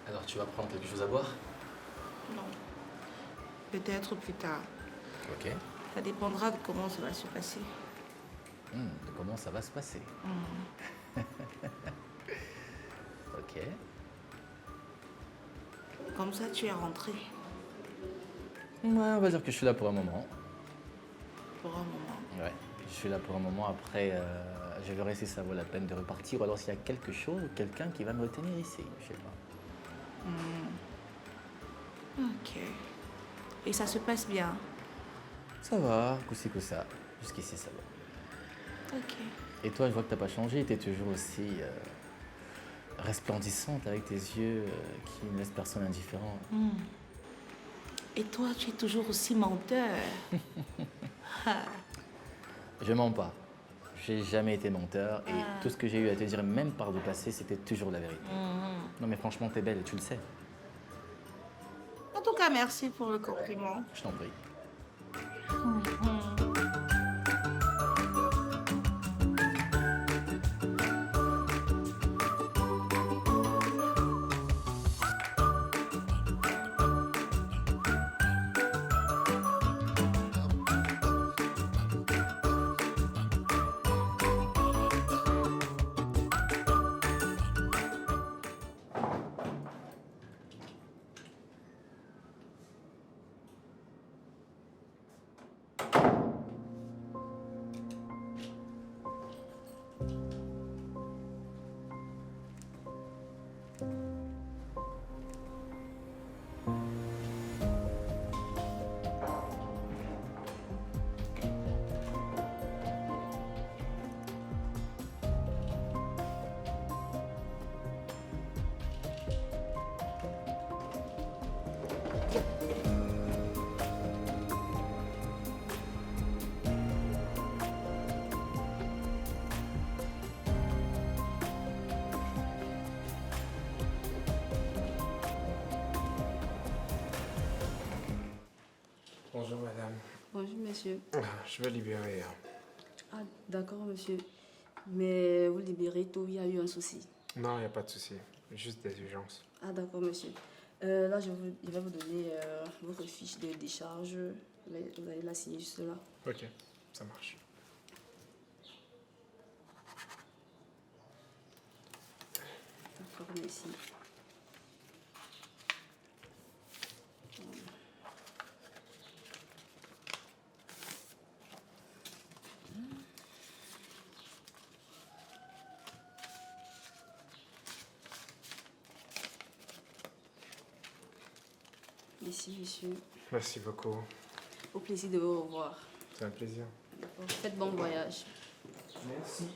Alors tu vas prendre quelque chose à boire? Non. Peut-être plus tard. Ok. Ça dépendra de comment ça va se passer. De comment ça va se passer. Ok. Comme ça, tu es rentré Ouais, on va dire que je suis là pour un moment. pour un moment. Ouais, je suis là pour un moment. Après, je verrai si ça vaut la peine de repartir ou alors s'il y a quelque chose ou quelqu'un qui va me retenir ici. Je sais pas. Ok. Et ça se passe bien. Ça va, coup-ci, coup-ça. Jusqu'ici, ça va. Ok. Et toi, je vois que t'as pas changé. T'es toujours aussi resplendissante avec tes yeux qui ne laissent personne indifférent. Et toi, tu es toujours aussi menteur. Je mens pas. J'ai jamais été menteur et tout ce que j'ai eu à te dire, même par le passé, c'était toujours la vérité. Non, mais franchement, t'es belle et tu le sais. En tout cas, merci pour le compliment. Je t'en prie. Bonjour madame. Bonjour monsieur. Je vais libérer. Ah d'accord monsieur. Mais vous libérez tôt, il y a eu un souci. Non, il n'y a pas de souci. Juste des urgences. Ah d'accord monsieur. Là je vais vous donner votre fiche de décharge. Vous allez la signer juste là. Ok, ça marche. D'accord, merci. Merci monsieur. Merci beaucoup. Au plaisir de vous revoir. C'est un plaisir. D'accord. Faites bon voyage. Merci.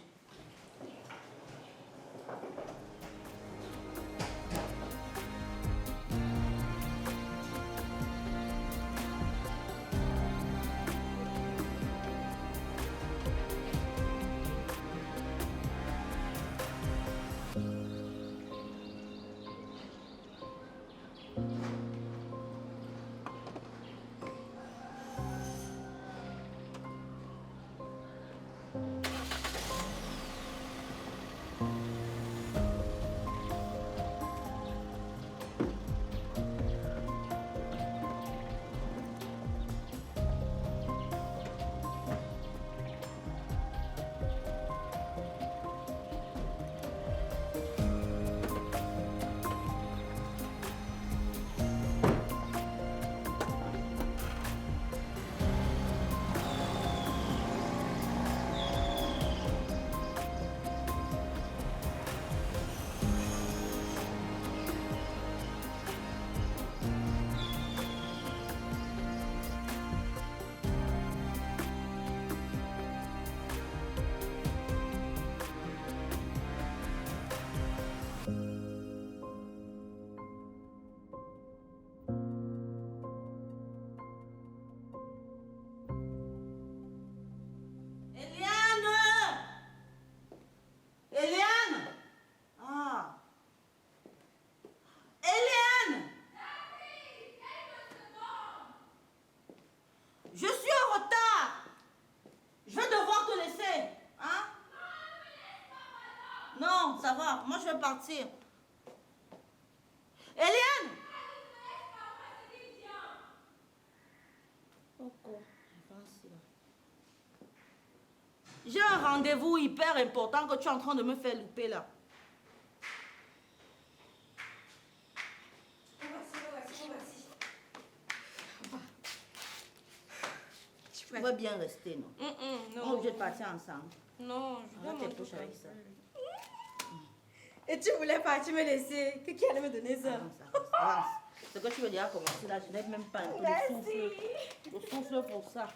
ça va. Moi, je vais partir. Eliane! J'ai un rendez-vous hyper important que tu es en train de me faire louper là. Tu vas bien rester, non? Non. On est obligé de partir ensemble. Non, je Arrête vais tes poches avec ça. Et tu voulais partir me laisser. Qui allait me donner ça? Avance, avance, avance. Ce que tu veux dire commencer là, je n'ai même pas un peu de souffle. De souffle pour ça.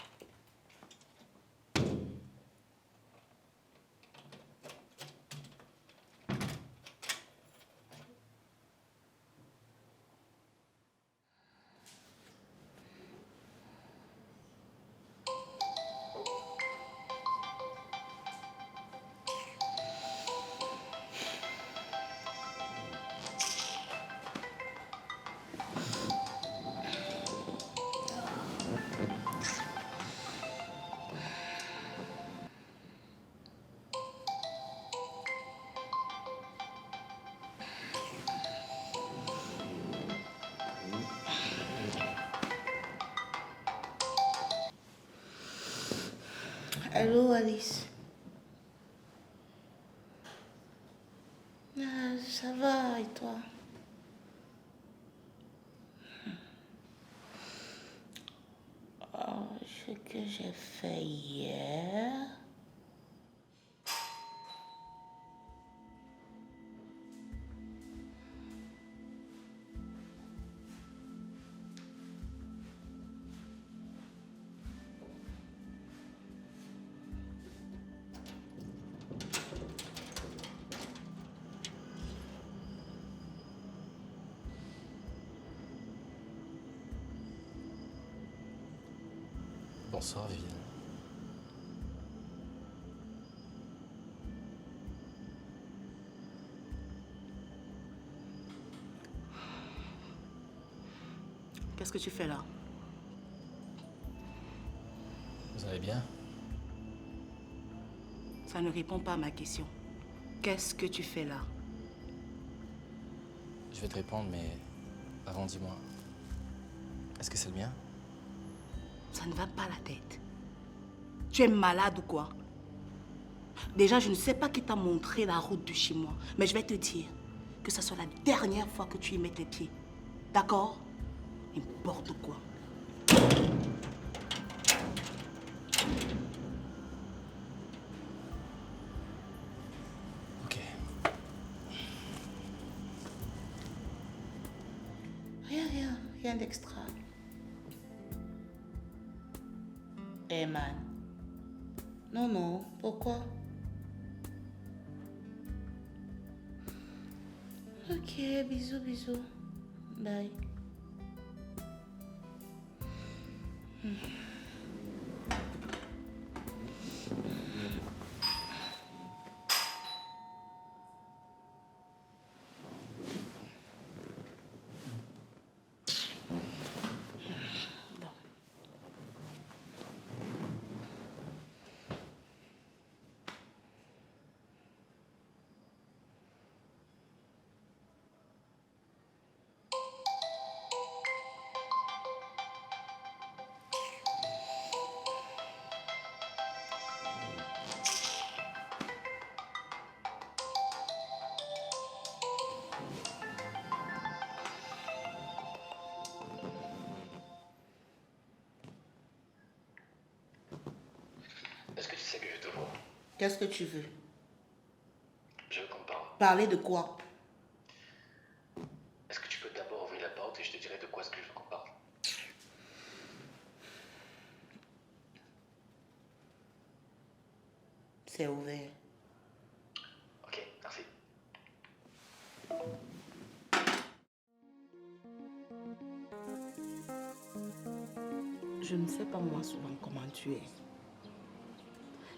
Allô, Alice. Ah, ça va, et toi? Oh, ce que j'ai fait hier. Bonsoir, Viviane. Qu'est-ce que tu fais là? Vous allez bien? Ça ne répond pas à ma question. Qu'est-ce que tu fais là? Je vais te répondre, mais avant, dis-moi. Est-ce que c'est le mien? Ça ne va pas la tête. Tu es malade ou quoi? Déjà, je ne sais pas qui t'a montré la route de chez moi, mais je vais te dire que ça soit la dernière fois que tu y mettes les pieds. D'accord? N'importe quoi. Ok. Rien d'extra. Eh man. Non, pourquoi? Ok, bisous. Bye. Est-ce que tu sais que je te vois? Qu'est-ce que tu veux? Je veux qu'on parle. Parler de quoi? Est-ce que tu peux d'abord ouvrir la porte et je te dirai de quoi est-ce que je veux qu'on parle? C'est ouvert. Ok, merci. Je ne sais pas moi souvent comment tu es.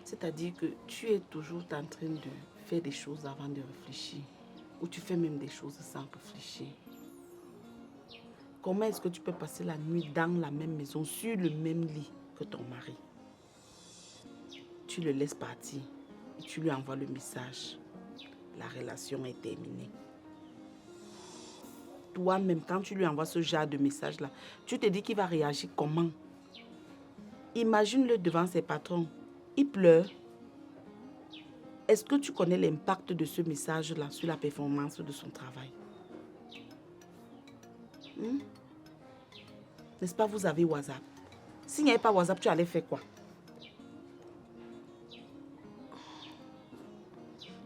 C'est-à-dire que tu es toujours en train de faire des choses avant de réfléchir. Ou tu fais même des choses sans réfléchir. Comment est-ce que tu peux passer la nuit dans la même maison, sur le même lit que ton mari? Tu le laisses partir et tu lui envoies le message. la relation est terminée. Toi-même, quand tu lui envoies ce genre de message-là, tu te dis qu'il va réagir comment? Imagine-le devant ses patrons. Il pleure. Est-ce que tu connais l'impact de ce message-là sur la performance de son travail? N'est-ce pas, vous avez WhatsApp? S'il n'y avait pas WhatsApp, tu allais faire quoi?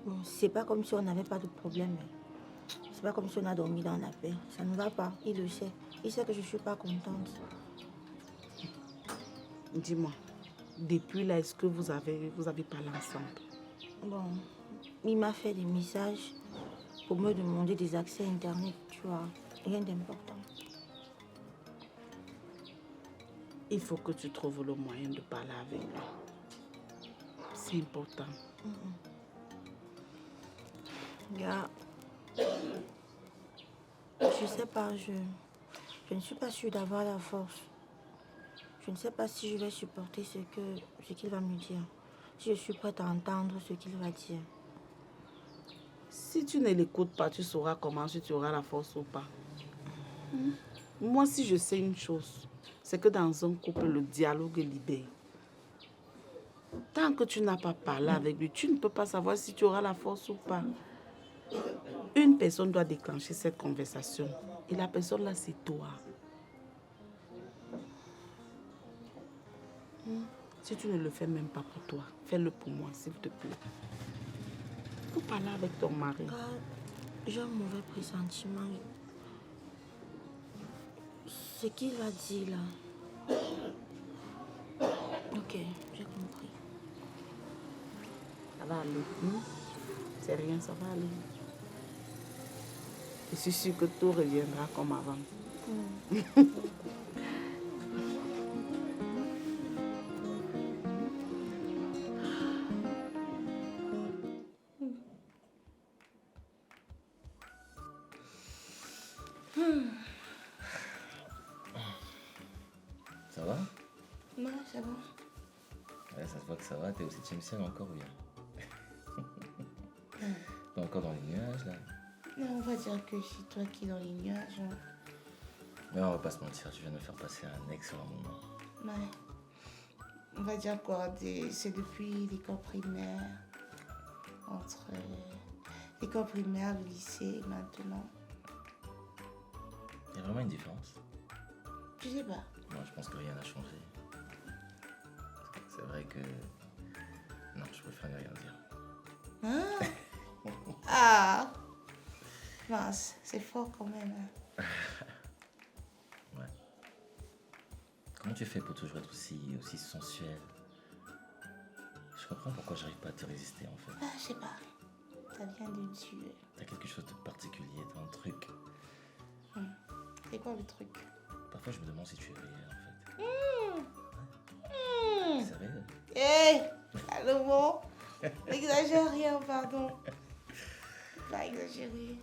Bon, c'est pas comme si on n'avait pas de problème. C'est pas comme si on a dormi dans la paix. Ça ne va pas, il le sait. Il sait que je ne suis pas contente. Dis-moi, depuis là, est-ce que vous avez parlé ensemble? Bon, il m'a fait des messages pour me demander des accès Internet, tu vois. Rien d'important. Il faut que tu trouves le moyen de parler avec lui. C'est important. Gars, je sais pas, je ne suis pas sûre d'avoir la force. Je ne sais pas si je vais supporter ce qu'il va me dire. Si je suis prête à entendre ce qu'il va dire. Si tu ne l'écoutes pas, tu sauras comment, si tu auras la force ou pas. Moi, si je sais une chose, c'est que dans un couple, le dialogue est libéré. Tant que tu n'as pas parlé avec lui, tu ne peux pas savoir si tu auras la force ou pas. Une personne doit déclencher cette conversation. Et la personne là, c'est toi. Si tu ne le fais même pas pour toi, fais-le pour moi, s'il te plaît. Il faut parler avec ton mari. J'ai un mauvais pressentiment. Ce qu'il a dit là. Ok, j'ai compris. Ça va aller. C'est rien, ça va aller. Je suis sûre que tout reviendra comme avant. Ça va? Ouais, ça va. Ouais, ça se voit que ça va. T'es au 7e ciel encore ou bien? T'es encore dans les nuages là? Non, on va dire que c'est toi qui es dans les nuages. Hein. Mais on va pas se mentir, tu viens de me faire passer un excellent moment. Ouais. On va dire quoi? C'est depuis l'école primaire. Entre l'école primaire, le lycée et maintenant. Il y a vraiment une différence? Je sais pas. Non, je pense que rien n'a changé. C'est vrai que... Non, je préfère ne rien dire. Hein? Ah! Mince, c'est fort quand même. Hein. Ouais. Comment tu fais pour toujours être aussi sensuel? Je comprends pourquoi j'arrive pas à te résister en fait. Ah, je sais pas. Ça vient de Dieu. T'as quelque chose de particulier, t'as un truc. C'est quoi le truc? Parfois je me demande si tu es réel en fait. Sérieux? Hé! Allô, bon? N'exagère rien, pardon. Pas exagérer.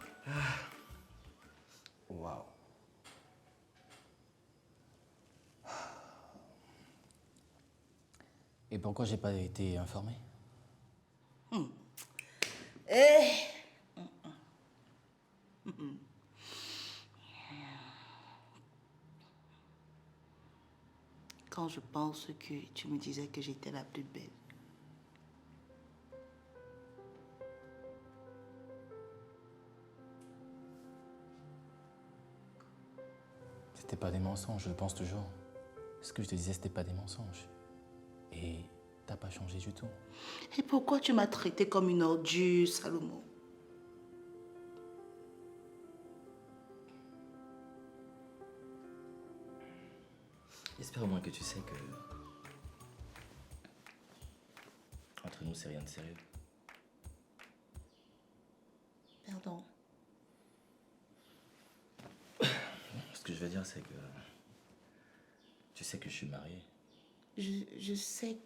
Waouh. Et pourquoi j'ai pas été informé? Quand je pense que tu me disais que j'étais la plus belle. C'était pas des mensonges, je le pense toujours. Ce que je te disais, c'était pas des mensonges. Et t'as pas changé du tout. Et pourquoi tu m'as traitée comme une ordure, Salomon? J'espère au moins que tu sais que... Entre nous, c'est rien de sérieux. Pardon. Ce que je veux dire, c'est que... Tu sais que je suis marié. Je sais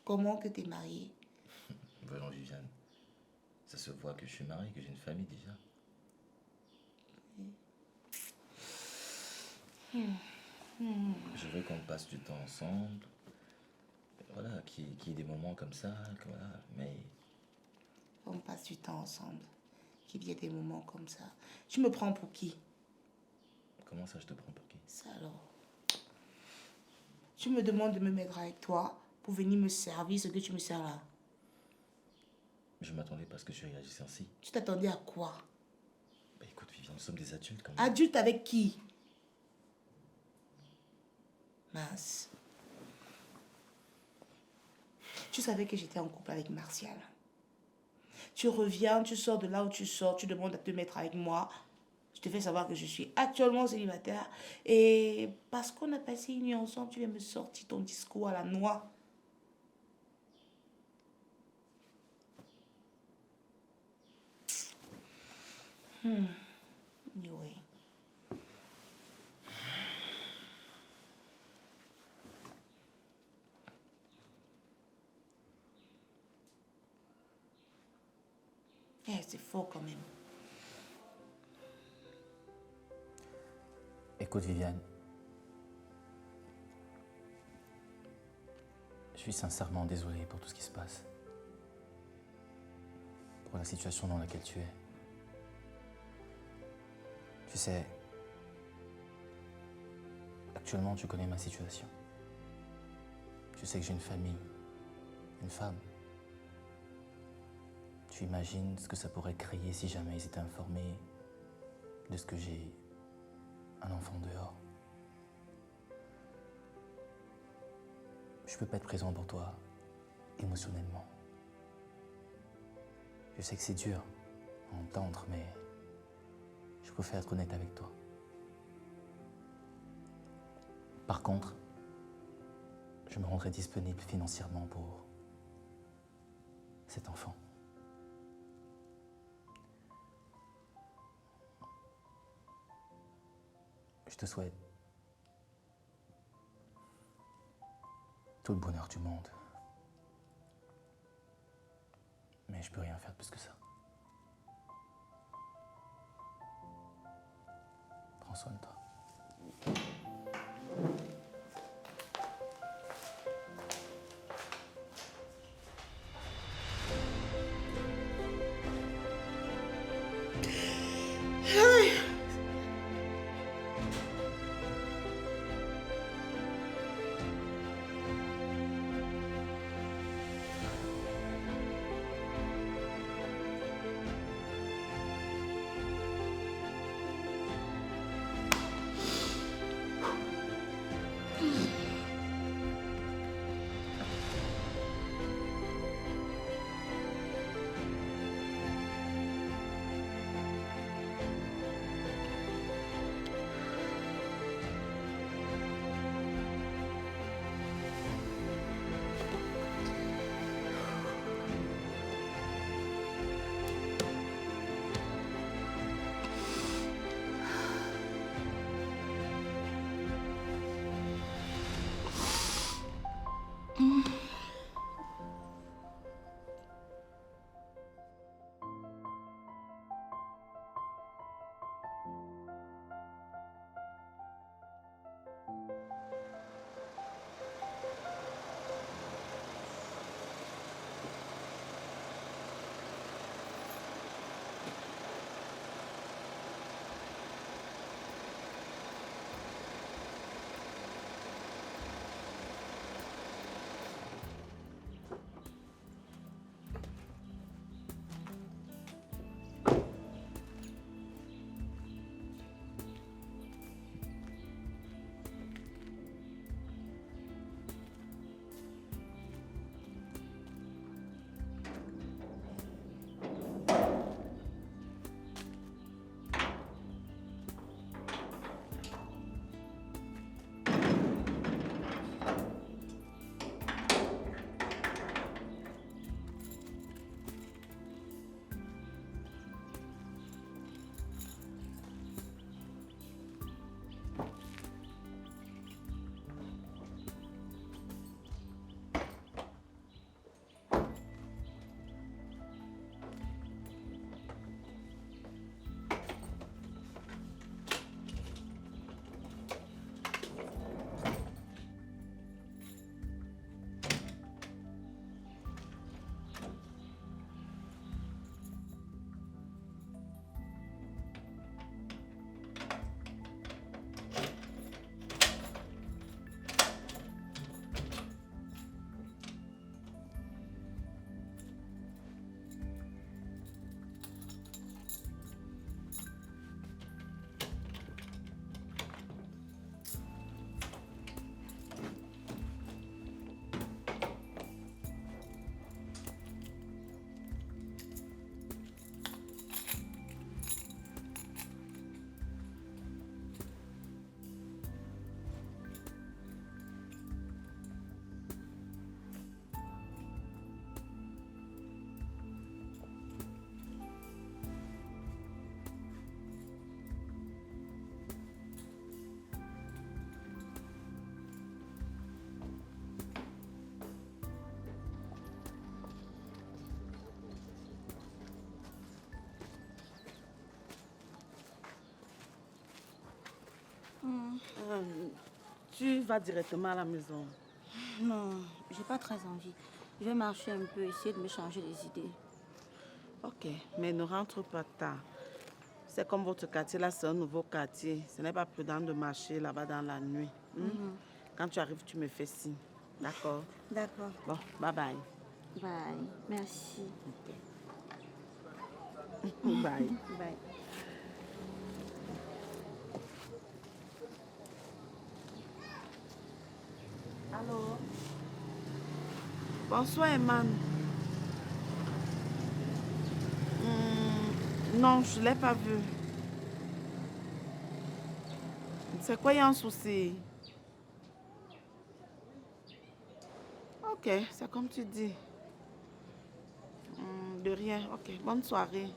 comment que t'es mariée. Voyons, Viviane. Ça se voit que je suis marié, que j'ai une famille déjà. Je veux qu'on passe du temps ensemble. Voilà, qu'il y ait des moments comme ça, que voilà, mais... On passe du temps ensemble. qu'il y ait des moments comme ça. Tu me prends pour qui? Comment ça, je te prends pour qui? Ça alors. Tu me demandes de me mettre avec toi pour venir me servir ce que tu me sers là. Je m'attendais pas à ce que tu réagisses ainsi. Tu t'attendais à quoi? Bah écoute, Viviane, nous sommes des adultes quand même. Adulte avec qui? Mince. Tu savais que j'étais en couple avec Martial. Tu reviens, tu sors de là où tu sors, tu demandes à te mettre avec moi. Je te fais savoir que je suis actuellement célibataire. Et parce qu'on a passé une nuit ensemble, tu viens me sortir ton discours à la noix. Anyway. C'est fort quand même. Écoute, Viviane. Je suis sincèrement désolé pour tout ce qui se passe. Pour la situation dans laquelle tu es. Tu sais, actuellement, tu connais ma situation. Tu sais que j'ai une famille, une femme. Tu imagines ce que ça pourrait créer si jamais ils étaient informés de ce que j'ai un enfant dehors. Je peux pas être présent pour toi émotionnellement. Je sais que c'est dur à entendre, mais je préfère être honnête avec toi. Par contre, je me rendrai disponible financièrement pour cet enfant. Je te souhaite tout le bonheur du monde. Mais je peux rien faire plus que ça. Prends soin de toi. Tu vas directement à la maison. Non, j'ai pas très envie. Je vais marcher un peu, essayer de me changer les idées. Ok, mais ne rentre pas tard. C'est comme votre quartier, là, c'est un nouveau quartier. Ce n'est pas prudent de marcher là-bas dans la nuit. Quand tu arrives, tu me fais signe. D'accord? D'accord. Bon, bye bye. Bye. Merci. Bye. Bye. Allô? Bonsoir, Eman. Non, je ne l'ai pas vu. C'est quoi, il y a un souci? Ok, c'est comme tu dis. De rien. Ok, bonne soirée.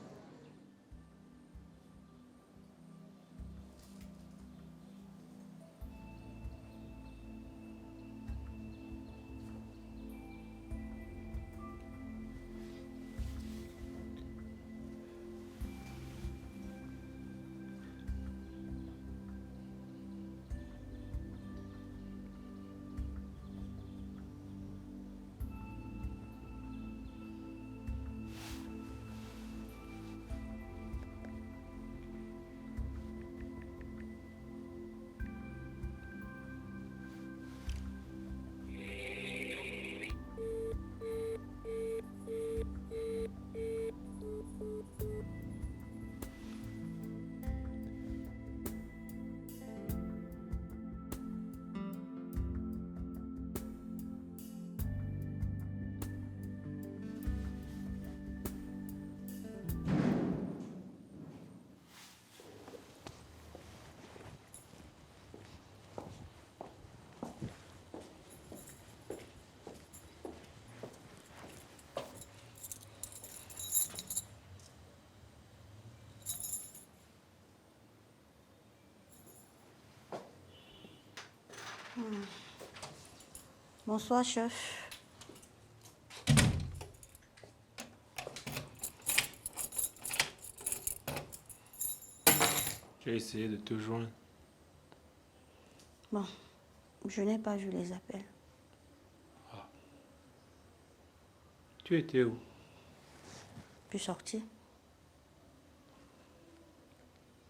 Bonsoir, chef. J'ai essayé de te joindre. Bon, je n'ai pas vu les appels. Tu étais où? Puis sortir.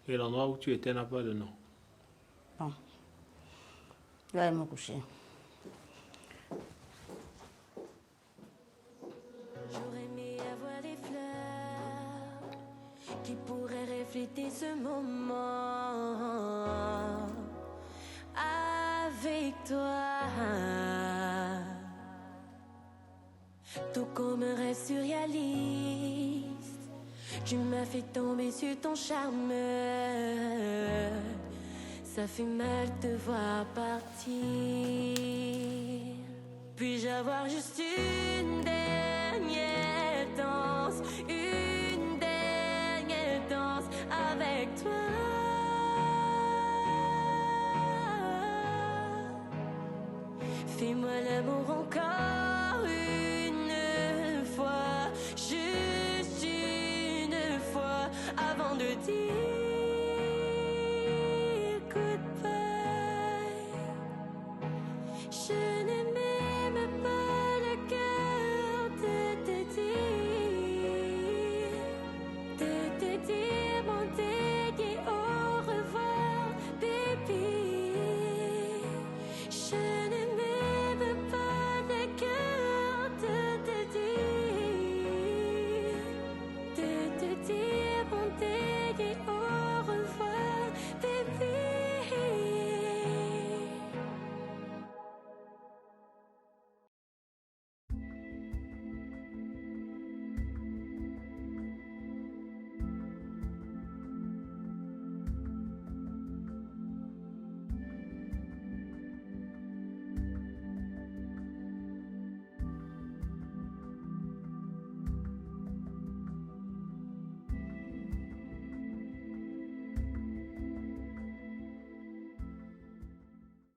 Et l'endroit où tu étais n'a pas de nom. Bon, je vais aller me coucher. J'aurais aimé avoir des fleurs qui pourraient refléter ce moment avec toi. Tout comme un rêve surréaliste, tu m'as fait tomber sur ton charme. Ça fait mal de te voir partir. Puis-je avoir juste une dernière danse, une dernière danse avec toi? Fais-moi l'amour encore.